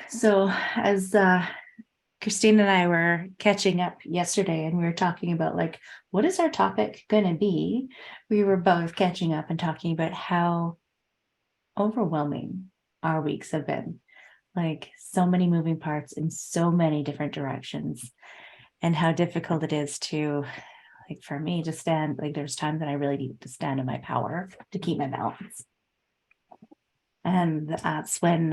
So, as Christine and I were catching up yesterday, and we were talking about like, what is our topic going to be? We were both catching up and talking about how overwhelming our weeks have been. Like, so many moving parts in so many different directions, and how difficult it is to, like, for me to stand. Like, there's times that I really need to stand in my power to keep my balance. And that's when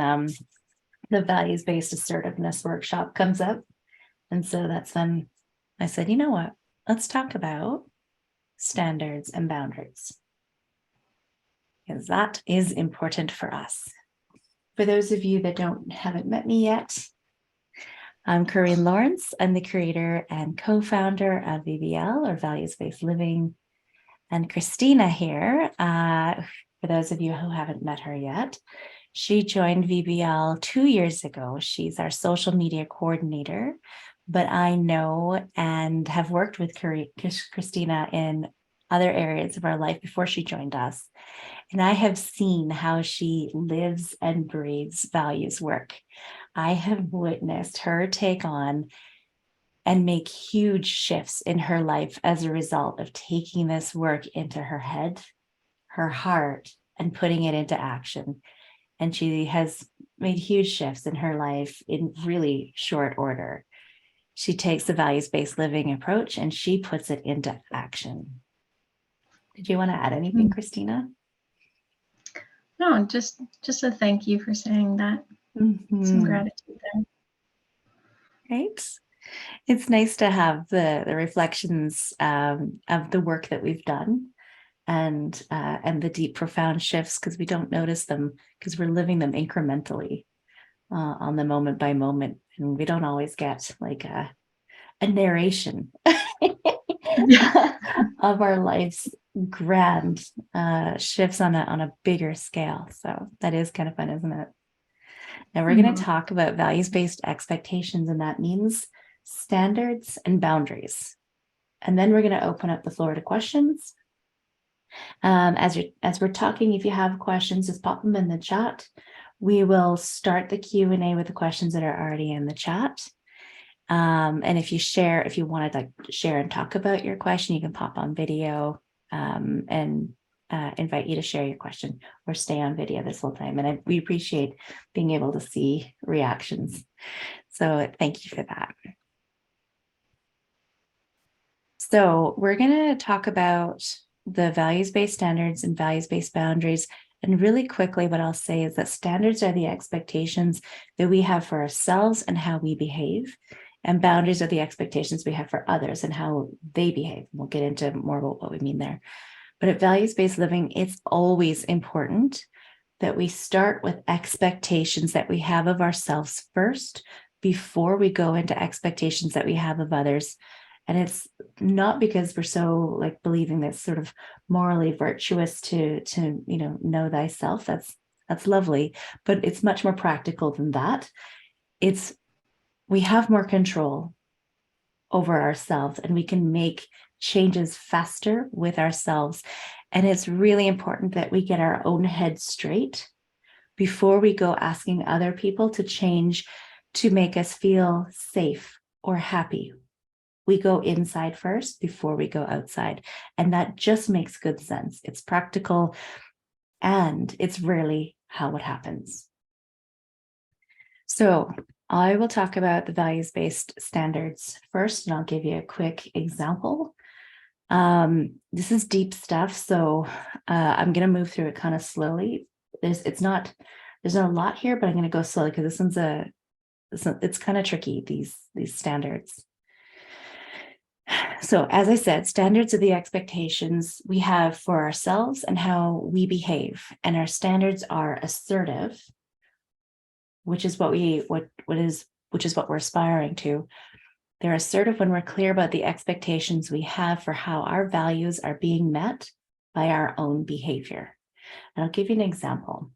the values-based assertiveness workshop comes up. And so that's when I said, you know what? Let's talk about standards and boundaries, because that is important for us. For those of you that haven't met me yet, I'm Coreen Lawrence. I'm the creator and co-founder of VBL, or Values-Based Living. And Kristina here, for those of you who haven't met her yet, she joined VBL 2 years ago. She's our social media coordinator, but I know and have worked with Kristina in other areas of our life before she joined us. And I have seen how she lives and breathes values work. I have witnessed her take on and make huge shifts in her life as a result of taking this work into her head, her heart, and putting it into action. And she has made huge shifts in her life in really short order. She takes the values-based living approach and she puts it into action. Did you want to add anything, Kristina? No, just a thank you for saying that. Some gratitude there. Right. It's nice to have the reflections of the work that we've done, and the deep, profound shifts, because we don't notice them because we're living them incrementally on the moment by moment, and we don't always get like a narration of our life's grand shifts on a bigger scale. So that is kind of fun, isn't it? Now we're going to talk about values-based expectations, and that means standards and boundaries. And then we're going to open up the floor to questions. As we're talking, if you have questions, just pop them in the chat. We will start the Q&A with the questions that are already in the chat. And if you want to like share and talk about your question, you can pop on video and invite you to share your question, or stay on video this whole time. And we appreciate being able to see reactions. So thank you for that. So we're going to talk about the values-based standards and values-based boundaries. And really quickly, what I'll say is that standards are the expectations that we have for ourselves and how we behave. And boundaries are the expectations we have for others and how they behave. We'll get into more about what we mean there. But at values-based living, it's always important that we start with expectations that we have of ourselves first before we go into expectations that we have of others. And it's not because we're so like believing that's sort of morally virtuous to know thyself. That's lovely, but it's much more practical than that. We have more control over ourselves, and we can make changes faster with ourselves. And it's really important that we get our own head straight before we go asking other people to change to make us feel safe or happy. We go inside first before we go outside. And that just makes good sense. It's practical, and it's rarely how it happens. So I will talk about the values-based standards first, and I'll give you a quick example. This is deep stuff, so I'm going to move through it kind of slowly. There's not a lot here, but I'm going to go slowly because it's kind of tricky, these standards. So as I said, standards are the expectations we have for ourselves and how we behave. And our standards are assertive, which is what we're aspiring to. They're assertive when we're clear about the expectations we have for how our values are being met by our own behavior. And I'll give you an example.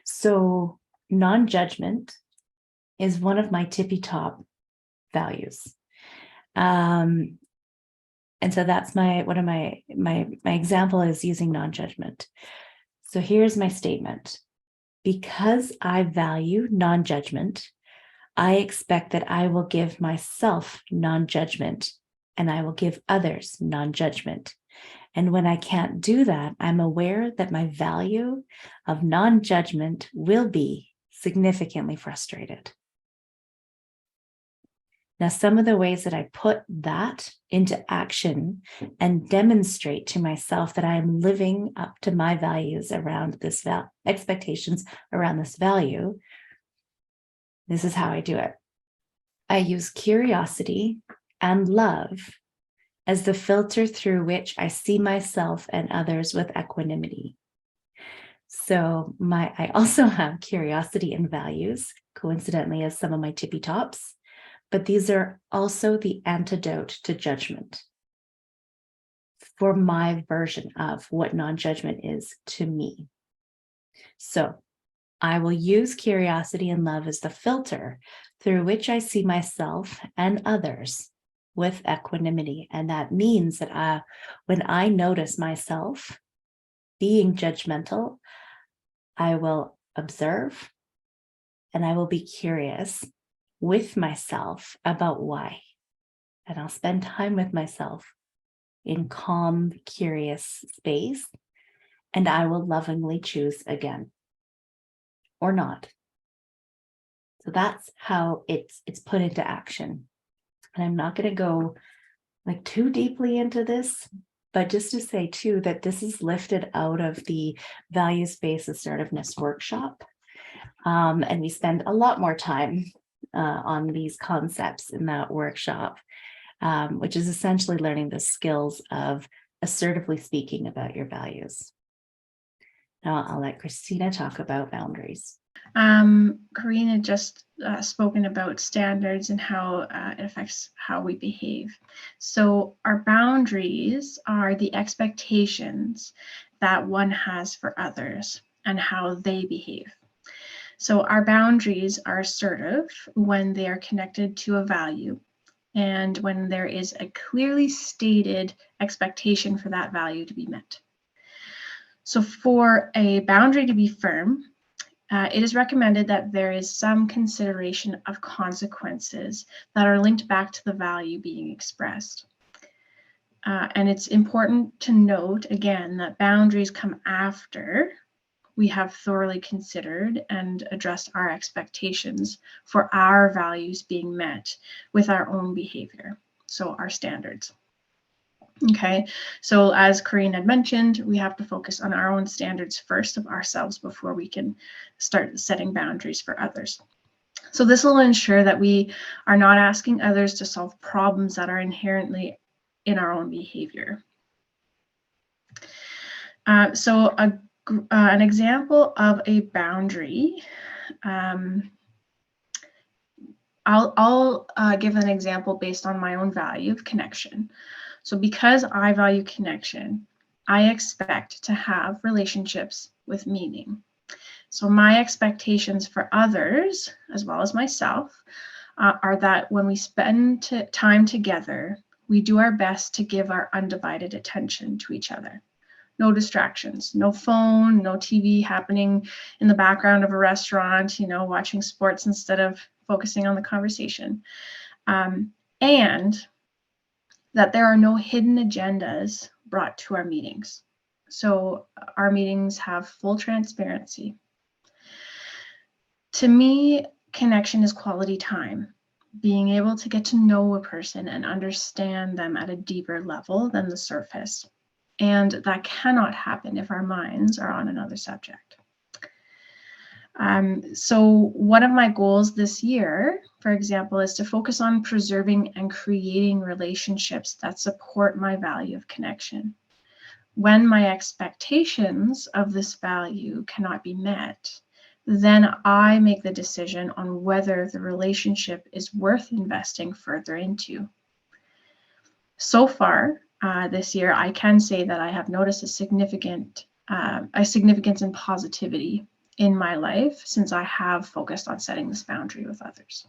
So non-judgment is one of my tippy top values. And so that's my example is using non-judgment. So here's my statement. Because I value non-judgment, I expect that I will give myself non-judgment and I will give others non-judgment. And when I can't do that, I'm aware that my value of non-judgment will be significantly frustrated. Now, some of the ways that I put that into action and demonstrate to myself that I am living up to my values around this expectations around this value, this is how I do it. I use curiosity and love as the filter through which I see myself and others with equanimity. So I also have curiosity and values, coincidentally, as some of my tippy tops, but these are also the antidote to judgment for my version of what non-judgment is to me. So I will use curiosity and love as the filter through which I see myself and others with equanimity. And that means that when I notice myself being judgmental, I will observe and I will be curious with myself about why. And I'll spend time with myself in calm, curious space, and I will lovingly choose again or not. So that's how it's put into action. And I'm not going to go like too deeply into this, but just to say too that this is lifted out of the values-based assertiveness workshop. And we spend a lot more time on these concepts in that workshop, which is essentially learning the skills of assertively speaking about your values. Now I'll let Kristina talk about boundaries. Coreen had just spoken about standards and how it affects how we behave. So our boundaries are the expectations that one has for others and how they behave. So our boundaries are assertive when they are connected to a value and when there is a clearly stated expectation for that value to be met. So for a boundary to be firm, it is recommended that there is some consideration of consequences that are linked back to the value being expressed. And it's important to note, again, that boundaries come after we have thoroughly considered and addressed our expectations for our values being met with our own behavior, so our standards. Okay, so as Coreen had mentioned, we have to focus on our own standards first of ourselves before we can start setting boundaries for others. So this will ensure that we are not asking others to solve problems that are inherently in our own behavior. So an example of a boundary, I'll give an example based on my own value of connection. So because I value connection, I expect to have relationships with meaning. So my expectations for others, as well as myself, are that when we spend time together, we do our best to give our undivided attention to each other. No distractions, no phone, no TV happening in the background of a restaurant, watching sports instead of focusing on the conversation. And that there are no hidden agendas brought to our meetings. So our meetings have full transparency. To me, connection is quality time, being able to get to know a person and understand them at a deeper level than the surface. And that cannot happen if our minds are on another subject. So one of my goals this year, for example, is to focus on preserving and creating relationships that support my value of connection. When my expectations of this value cannot be met, then I make the decision on whether the relationship is worth investing further into. So far this year, I can say that I have noticed a significance in positivity in my life since I have focused on setting this boundary with others.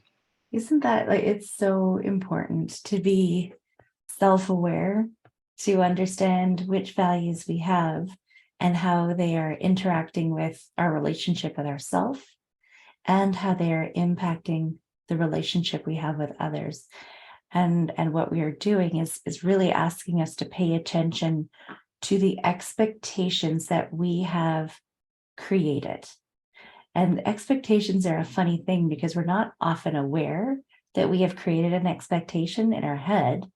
Isn't that it's so important to be self-aware, to understand which values we have, and how they are interacting with our relationship with ourselves and how they are impacting the relationship we have with others. And what we are doing is really asking us to pay attention to the expectations that we have created. And expectations are a funny thing because we're not often aware that we have created an expectation in our head.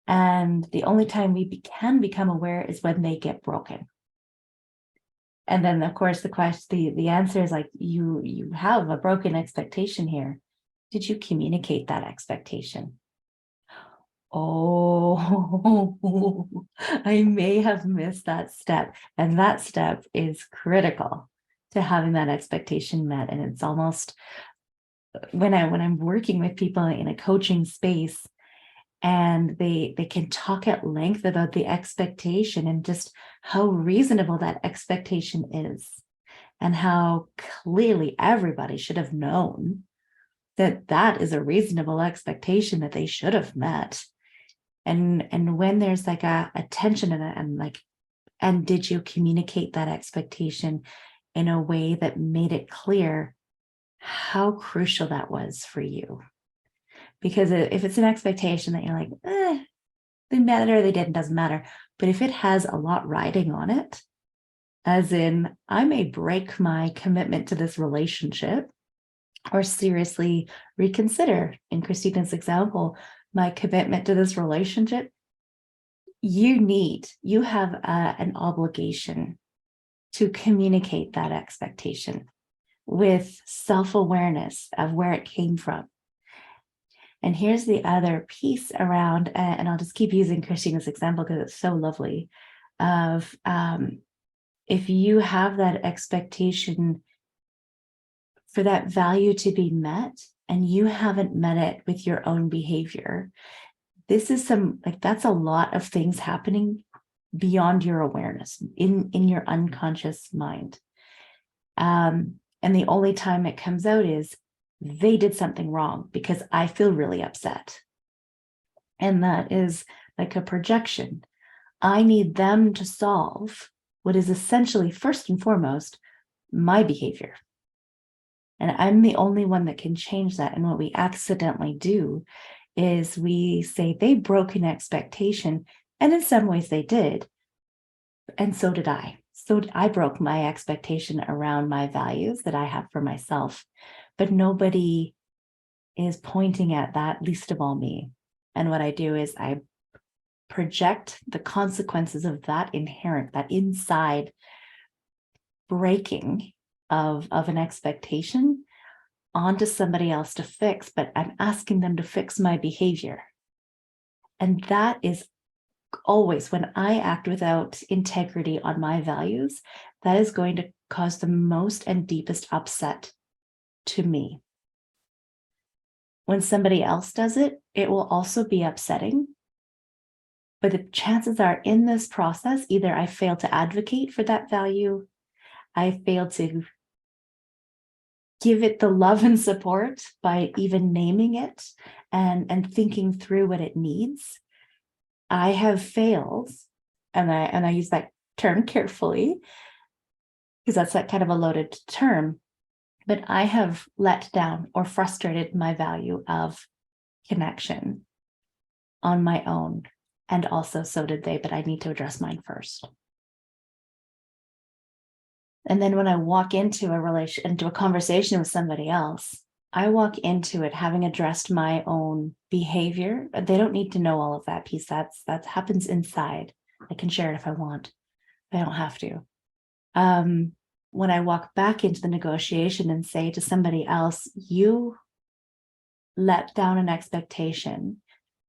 And the only time we can become aware is when they get broken. And then, of course, the answer is like, you have a broken expectation here. Did you communicate that expectation? Oh, I may have missed that step. And that step is critical to having that expectation met. And it's almost when I'm working with people in a coaching space and they can talk at length about the expectation and just how reasonable that expectation is and how clearly everybody should have known that that is a reasonable expectation that they should have met. And when there's like a tension in it and did you communicate that expectation in a way that made it clear how crucial that was for you? Because if it's an expectation that you're like, they met it or they didn't, doesn't matter. But if it has a lot riding on it, as in I may break my commitment to this relationship or seriously reconsider, in Kristina's example, my commitment to this relationship, you have an obligation to communicate that expectation with self-awareness of where it came from. And here's the other piece around, and I'll just keep using Kristina's example because it's so lovely, of if you have that expectation for that value to be met and you haven't met it with your own behavior, this is that's a lot of things happening beyond your awareness in your unconscious mind. And the only time it comes out is they did something wrong because I feel really upset. And that is like a projection. I need them to solve what is essentially, first and foremost, my behavior. And I'm the only one that can change that. And what we accidentally do is we say they broke an expectation. And in some ways they did. And so did I. So I broke my expectation around my values that I have for myself. But nobody is pointing at that, least of all me. And what I do is I project the consequences of that inherent, that inside breaking of an expectation onto somebody else to fix, but I'm asking them to fix my behavior. And that is always, when I act without integrity on my values, that is going to cause the most and deepest upset to me. When somebody else does it, it will also be upsetting. But the chances are in this process, either I fail to advocate for that value, I fail to give it the love and support by even naming it and thinking through what it needs. I have failed, and I use that term carefully because that's that kind of a loaded term, but I have let down or frustrated my value of connection on my own. And also so did they, but I need to address mine first. And then when I walk into a conversation with somebody else, I walk into it having addressed my own behavior. They don't need to know all of that piece. That happens inside. I can share it if I want. I don't have to. When I walk back into the negotiation and say to somebody else, you let down an expectation,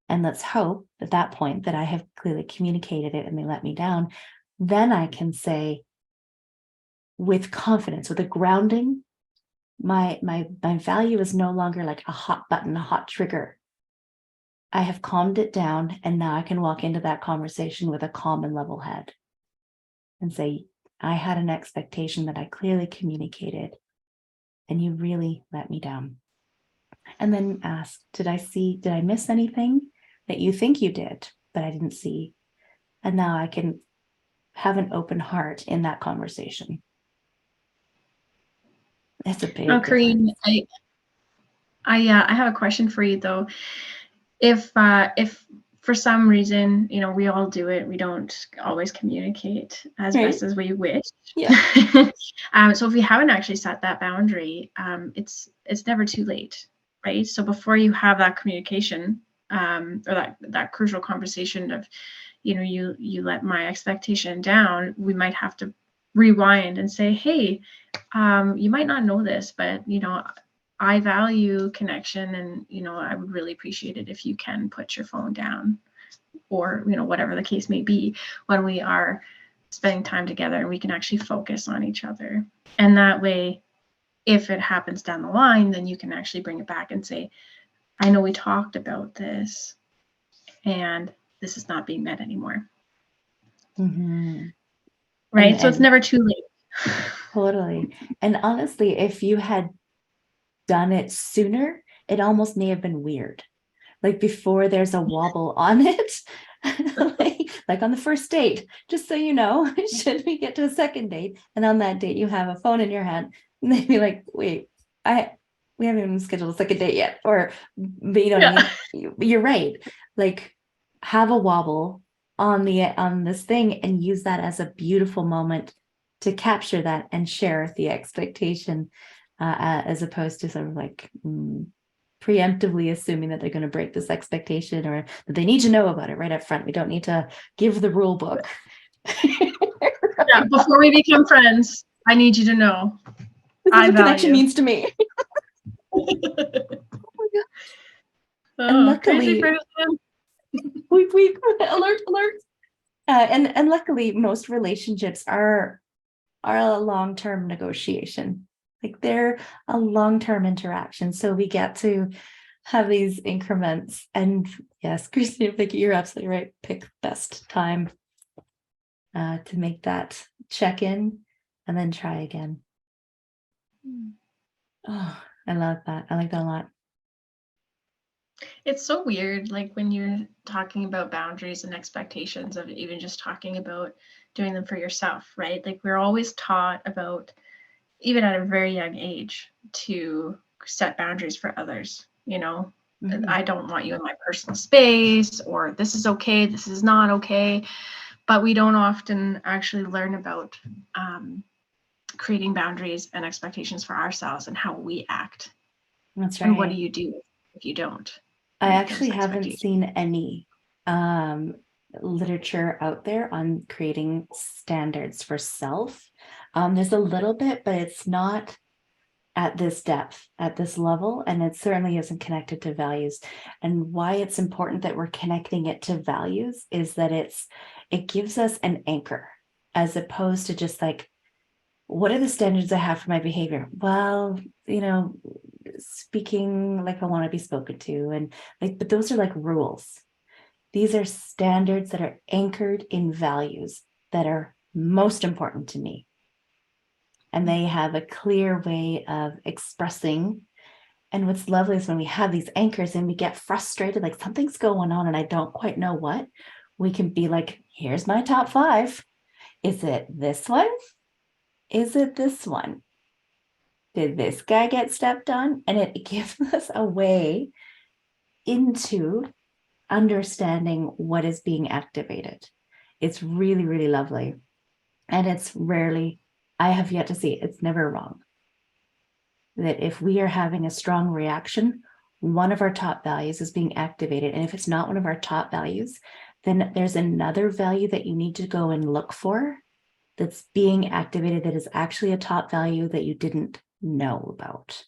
and let's hope at that point that I have clearly communicated it and they let me down, then I can say with confidence, with a grounding, my value is no longer like a hot button, a hot trigger. I have calmed it down, and now I can walk into that conversation with a calm and level head and say, I had an expectation that I clearly communicated, and you really let me down. And then ask, did I miss anything that you think you did, but I didn't see? And now I can have an open heart in that conversation. It's a big Coreen, difference. I have a question for you though. If for some reason, we all do it, we don't always communicate as Right? best as we wish. Yeah. So if we haven't actually set that boundary, it's never too late, right? So before you have that communication, or that crucial conversation of, you let my expectation down, we might have to rewind and say, hey, you might not know this, but I value connection, and I would really appreciate it if you can put your phone down, or whatever the case may be, when we are spending time together, and we can actually focus on each other. And that way, if it happens down the line, then you can actually bring it back and say, I know we talked about this, and this is not being met anymore. Mm-hmm. Right? So it's never too late. Totally. And honestly, if you had done it sooner, it almost may have been weird. Like before there's a wobble on it, like on the first date, just so you know, should we get to a second date, and on that date you have a phone in your hand, and they'd be like, wait, we haven't even scheduled a second date yet. But you know what I mean? You're right. Like, have a wobble on this thing and use that as a beautiful moment to capture that and share the expectation, as opposed to sort of like preemptively assuming that they're going to break this expectation, or that they need to know about it right up front. We don't need to give the rule book. Yeah, before we become friends, I need you to know This is what connection means to me. And luckily, we alert. And luckily, most relationships are a long-term negotiation. Like they're a long-term interaction. So we get to have these increments. And yes, Kristina, you're absolutely right. Pick best time to make that check-in and then try again. Oh, I love that. I like that a lot. It's so weird, like when you're talking about boundaries and expectations, of even just talking about doing them for yourself, right? Like we're always taught about, even at a very young age, to set boundaries for others. I don't want you in my personal space, or this is okay, this is not okay. But we don't often actually learn about creating boundaries and expectations for ourselves, and how we act. That's right. And what do you do if you don't? I actually haven't seen any literature out there on creating standards for self. There's a little bit, but it's not at this depth, at this level, and it certainly isn't connected to values. And why it's important that we're connecting it to values is that it gives us an anchor, as opposed to just like, what are the standards I have for my behavior? Well, speaking like I want to be spoken to, and but those are like rules. These are standards that are anchored in values that are most important to me. And they have a clear way of expressing. And what's lovely is when we have these anchors and we get frustrated, like something's going on and I don't quite know what, we can be like, here's my top 5. Is it this one? Is it this one? Did this guy get stepped on? And it gives us a way into understanding what is being activated. It's really, really lovely. And it's rarely, I have yet to see, it's never wrong. That if we are having a strong reaction, one of our top values is being activated. And if it's not one of our top values, then there's another value that you need to go and look for that's being activated, that is actually a top value that you didn't know about.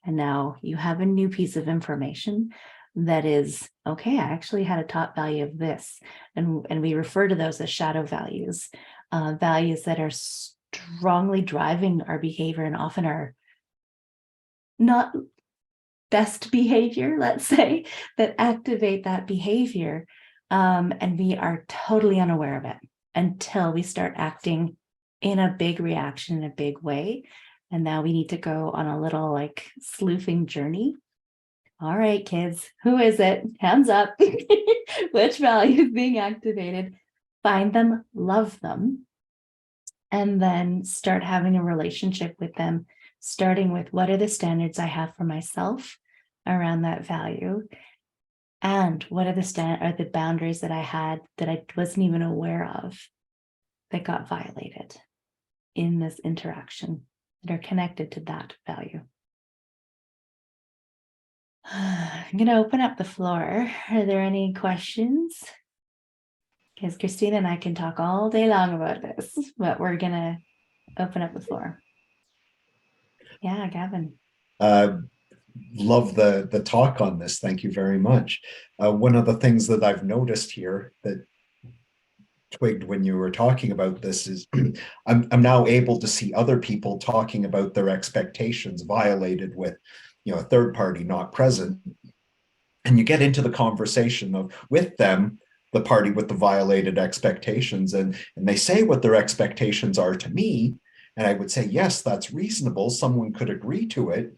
And now you have a new piece of information that is, okay, I actually had a top value of this. And we refer to those as shadow values, values that are strongly driving our behavior and often are not best behavior, let's say, that activate that behavior. And we are totally unaware of it until we start acting in a big reaction, in a big way. And now we need to go on a little like sleuthing journey. All right, kids, who is it? Hands up. Which value is being activated? Find them, love them, and then start having a relationship with them, starting with what are the standards I have for myself around that value, and what are the boundaries that I had that I wasn't even aware of that got violated in this interaction that are connected to that value. I'm going to open up the floor. Are there any questions? Because Kristina and I can talk all day long about this, but we're going to open up the floor. Yeah, Gavin. Love the talk on this. Thank you very much. One of the things that I've noticed here that twigged when you were talking about this is I'm now able to see other people talking about their expectations violated with, a third party not present. And you get into the conversation of with them, the party with the violated expectations, and they say what their expectations are to me. And I would say, yes, that's reasonable. Someone could agree to it.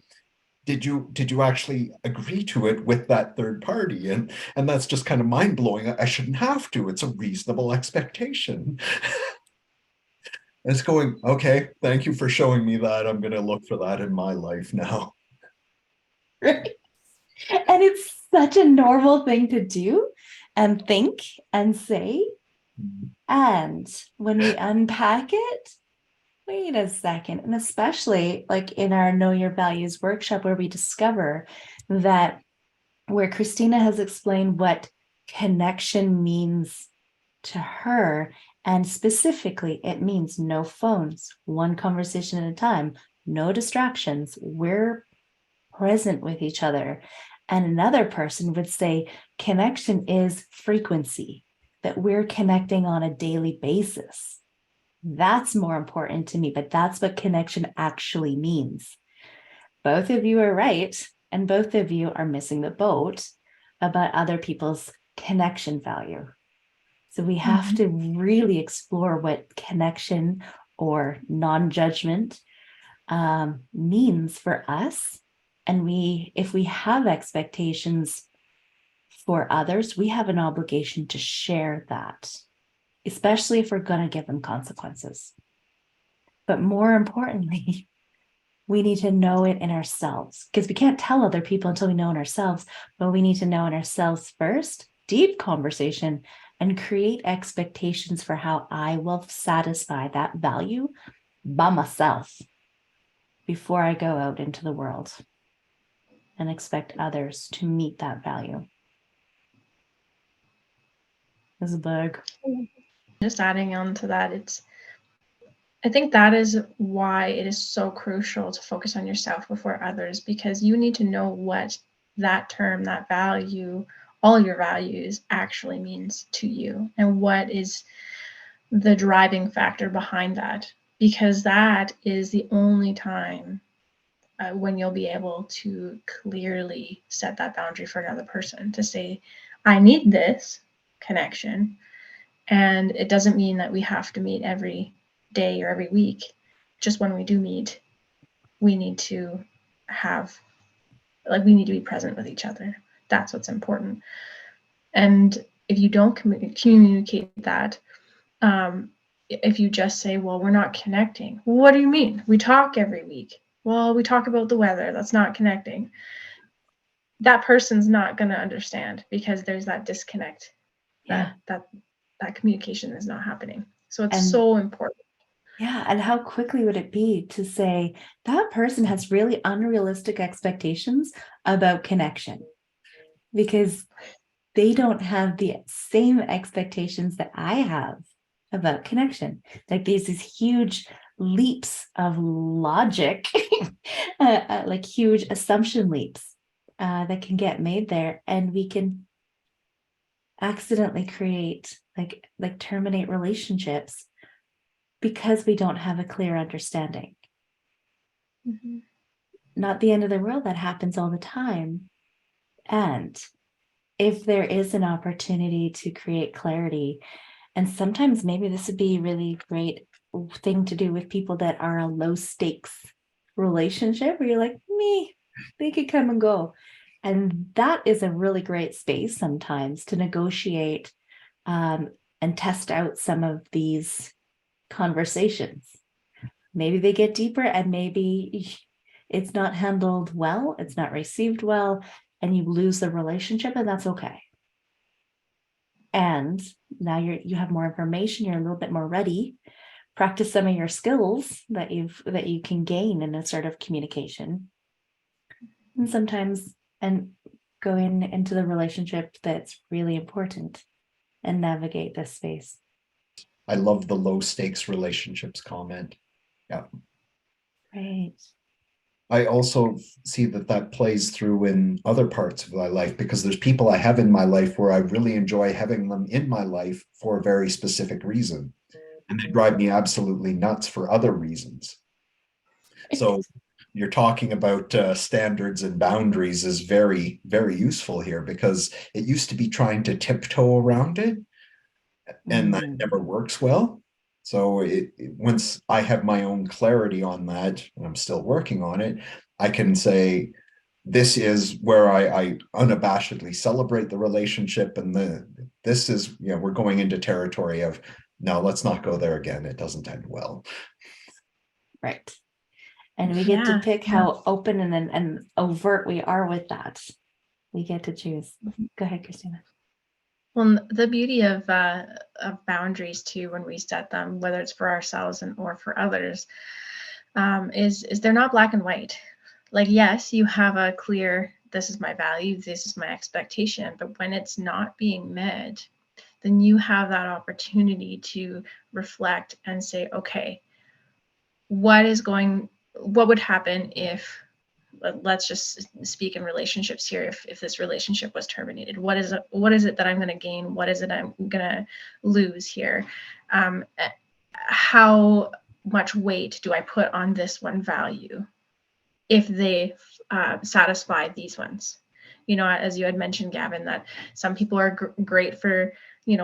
Did you actually agree to it with that third party? And that's just kind of mind-blowing. I shouldn't have to. It's a reasonable expectation. It's going, okay, thank you for showing me that. I'm going to look for that in my life now. Right. And it's such a normal thing to do and think and say. And when we unpack it, wait a second. And especially like in our Know Your Values workshop, where we discover that where Kristina has explained what connection means to her, and specifically, it means no phones, one conversation at a time, no distractions. We're present with each other. And another person would say connection is frequency, that we're connecting on a daily basis. That's more important to me, but that's what connection actually means. Both of you are right, and both of you are missing the boat about other people's connection value. So we have to really explore what connection or non-judgment means for us. And if we have expectations for others, we have an obligation to share that, especially if we're going to give them consequences. But more importantly, we need to know it in ourselves, because we can't tell other people until we know in ourselves, but we need to know in ourselves first, deep conversation, and create expectations for how I will satisfy that value by myself before I go out into the world and expect others to meet that value. There's a bug. Just adding on to that, I think that is why it is so crucial to focus on yourself before others, because you need to know what that term, that value, all your values actually means to you, and what is the driving factor behind that, because that is the only time when you'll be able to clearly set that boundary for another person to say, I need this connection. And it doesn't mean that we have to meet every day or every week. Just when we do meet, we need to we need to be present with each other. That's what's important. And if you don't communicate that, if you just say, well, we're not connecting. Well, what do you mean? We talk every week. Well, we talk about the weather. That's not connecting. That person's not going to understand, because there's that disconnect. Yeah. That communication is not happening. So it's so important. Yeah. And how quickly would it be to say that person has really unrealistic expectations about connection, because they don't have the same expectations that I have about connection. Like these huge leaps of logic, like huge assumption leaps that can get made there. And we can accidentally create like terminate relationships because we don't have a clear understanding. Mm-hmm. Not the end of the world. That happens all the time. And if there is an opportunity to create clarity, and sometimes maybe this would be a really great thing to do with people that are a low stakes relationship, where you're like, me, they could come and go. And that is a really great space sometimes to negotiate and test out some of these conversations. Maybe they get deeper, and maybe it's not handled well, it's not received well, and you lose the relationship, and that's okay. And now you have more information, you're a little bit more ready. Practice some of your skills that you can gain in assertive communication. And sometimes go into the relationship that's really important and navigate this space. I love the low stakes relationships comment. Yeah. Right. I also see that plays through in other parts of my life, because there's people I have in my life where I really enjoy having them in my life for a very specific reason. And they drive me absolutely nuts for other reasons. So you're talking about standards and boundaries is very, very useful here, because it used to be trying to tiptoe around it, and that never works well. So once I have my own clarity on that, and I'm still working on it, I can say, this is where I unabashedly celebrate the relationship, and this is, we're going into territory of, no, let's not go there again. It doesn't end well. Right. And we get to pick how open and overt we are with that. We get to choose. Go ahead, Kristina. Well, the beauty of boundaries too, when we set them, whether it's for ourselves or for others, is they're not black and white. Like, yes, you have a clear, this is my value, this is my expectation, but when it's not being met, then you have that opportunity to reflect and say, okay, what would happen if, let's just speak in relationships here, if this relationship was terminated, what is it that I'm going to gain? What is it I'm going to lose here? How much weight do I put on this one value if they satisfy these ones? As you had mentioned, Gavin, that some people are great for,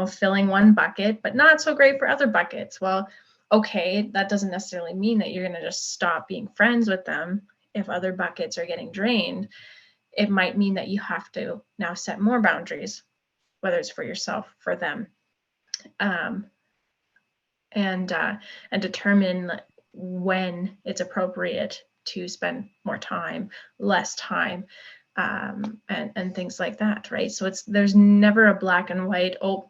filling one bucket, but not so great for other buckets. Well, okay, that doesn't necessarily mean that you're going to just stop being friends with them. If other buckets are getting drained, it might mean that you have to now set more boundaries, whether it's for yourself, for them, and determine when it's appropriate to spend more time, less time, and things like that, right? So there's never a black and white, oh,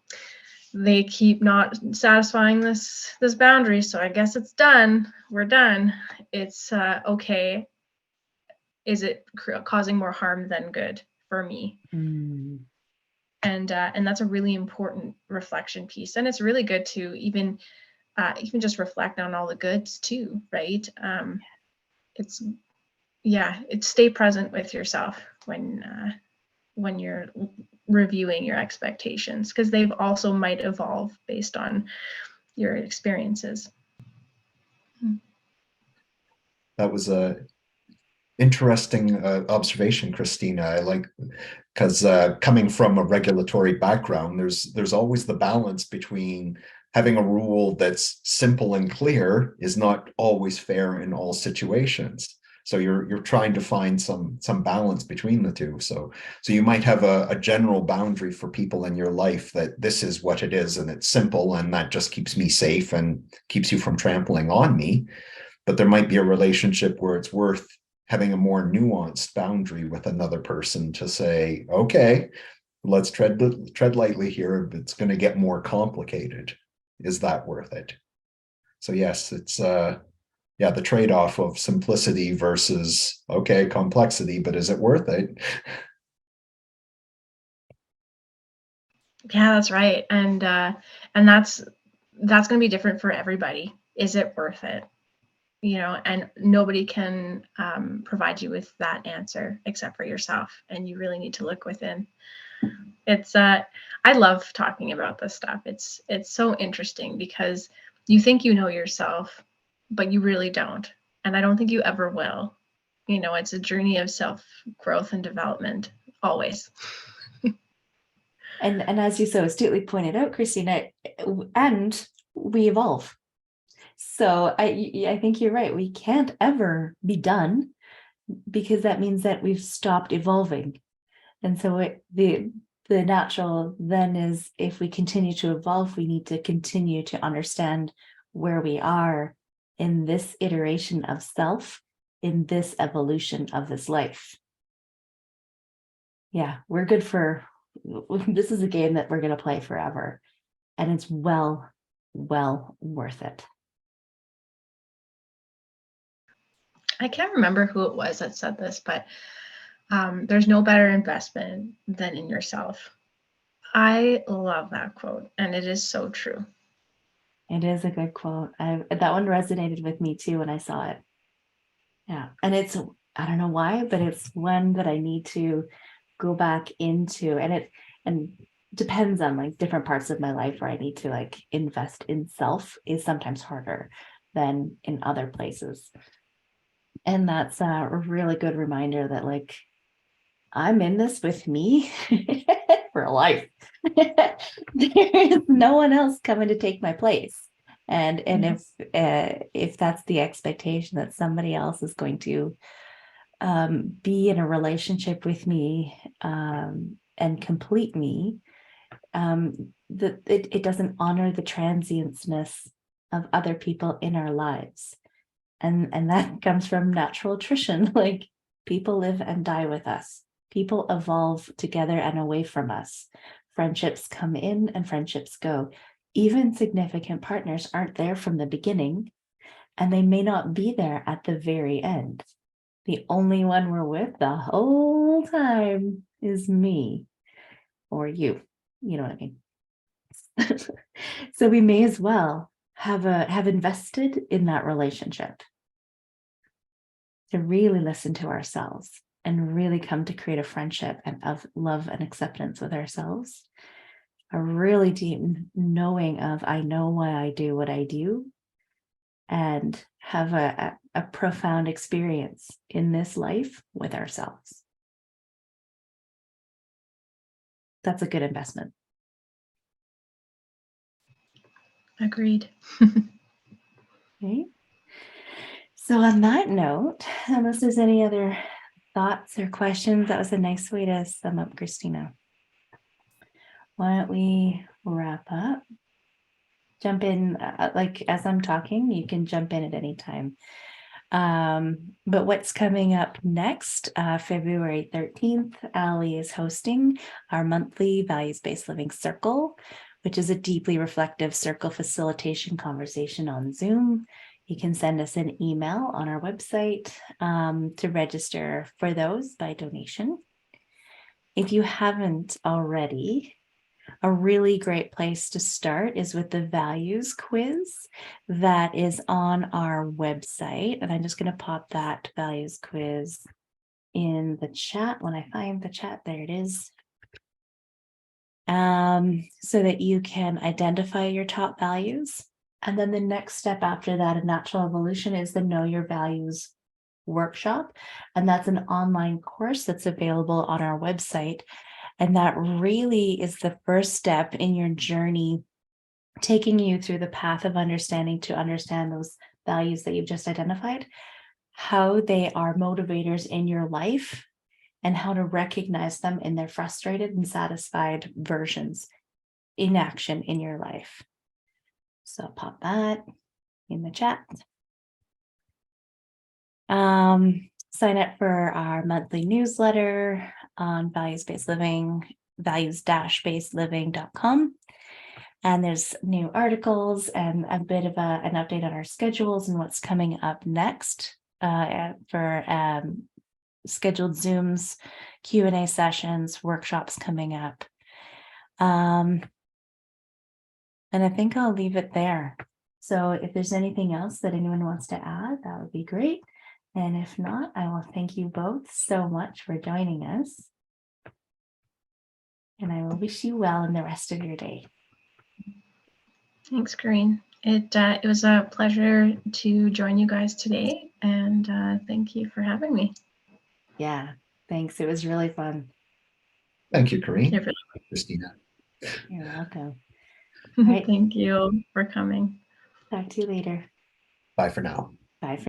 they keep not satisfying this boundary, so I guess it's done, we're done. It's okay, is it causing more harm than good for me? And that's a really important reflection piece, and it's really good to even just reflect on all the goods too, right? It's stay present with yourself when you're reviewing your expectations, because they've also might evolve based on your experiences. That was a interesting observation, Kristina. I like, because coming from a regulatory background, there's always the balance between having a rule that's simple and clear is not always fair in all situations. So you're trying to find some balance between the two. So you might have a general boundary for people in your life that this is what it is, and it's simple, and that just keeps me safe and keeps you from trampling on me. But there might be a relationship where it's worth having a more nuanced boundary with another person to say, okay, let's tread lightly here. It's going to get more complicated. Is that worth it? So yes, it's the trade-off of simplicity versus, okay, complexity, but is it worth it? Yeah, that's right. And that's going to be different for everybody. Is it worth it? And nobody can provide you with that answer except for yourself. And you really need to look within. It's I love talking about this stuff. It's so interesting, because you think you know yourself, but you really don't. And I don't think you ever will. It's a journey of self-growth and development, always. And as you so astutely pointed out, Kristina, and we evolve. So I think you're right. We can't ever be done, because that means that we've stopped evolving. And so the natural then is, if we continue to evolve, we need to continue to understand where we are in this iteration of self, in this evolution of this life. Yeah, we're good for, this is a game that we're going to play forever. And it's well worth it. I can't remember who it was that said this, but there's no better investment than in yourself. I love that quote, and it is so true. It is a good quote. That one resonated with me too when I saw it. Yeah. And it's, I don't know why, but it's one that I need to go back into, and depends on like different parts of my life where I need to like invest in self is sometimes harder than in other places. And that's a really good reminder that like, I'm in this with me for life. There is no one else coming to take my place. And if that's the expectation that somebody else is going to be in a relationship with me and complete me, that it doesn't honor the transientness of other people in our lives. And that comes from natural attrition. Like people live and die with us. People evolve together and away from us. Friendships come in and friendships go. Even significant partners aren't there from the beginning, and they may not be there at the very end. The only one we're with the whole time is me or you. You know what I mean? So we may as well have invested in that relationship to really listen to ourselves and really come to create a friendship and of love and acceptance with ourselves. A really deep knowing of, I know why I do what I do, and have a profound experience in this life with ourselves. That's a good investment. Agreed. Okay. So on that note, unless there's any other thoughts or questions, that was a nice way to sum up, Kristina. Why don't we wrap up? Jump in, like as I'm talking, you can jump in at any time. But what's coming up next, February 13th, Ali is hosting our monthly values-based living circle, which is a deeply reflective circle facilitation conversation on Zoom. You can send us an email on our website to register for those by donation. If you haven't already, a really great place to start is with the values quiz that is on our website. And I'm just going to pop that values quiz in the chat when I find the chat. There it is. So that you can identify your top values. And then the next step after that in natural evolution is the Know Your Values workshop. And that's an online course that's available on our website. And that really is the first step in your journey, taking you through the path of understanding to understand those values that you've just identified, how they are motivators in your life, and how to recognize them in their frustrated and satisfied versions in action in your life. So I'll pop that in the chat. Sign up for our monthly newsletter on values-based living, values-basedliving.com. And there's new articles and a bit of an update on our schedules and what's coming up next for scheduled Zooms, Q&A sessions, workshops coming up. And I think I'll leave it there. So if there's anything else that anyone wants to add, that would be great. And if not, I will thank you both so much for joining us. And I will wish you well in the rest of your day. Thanks, Coreen. It was a pleasure to join you guys today, and thank you for having me. Yeah, thanks. It was really fun. Thank you, Coreen. You're Kristina. You're welcome. Right. Thank you for coming. Talk to you later. Bye for now. Bye.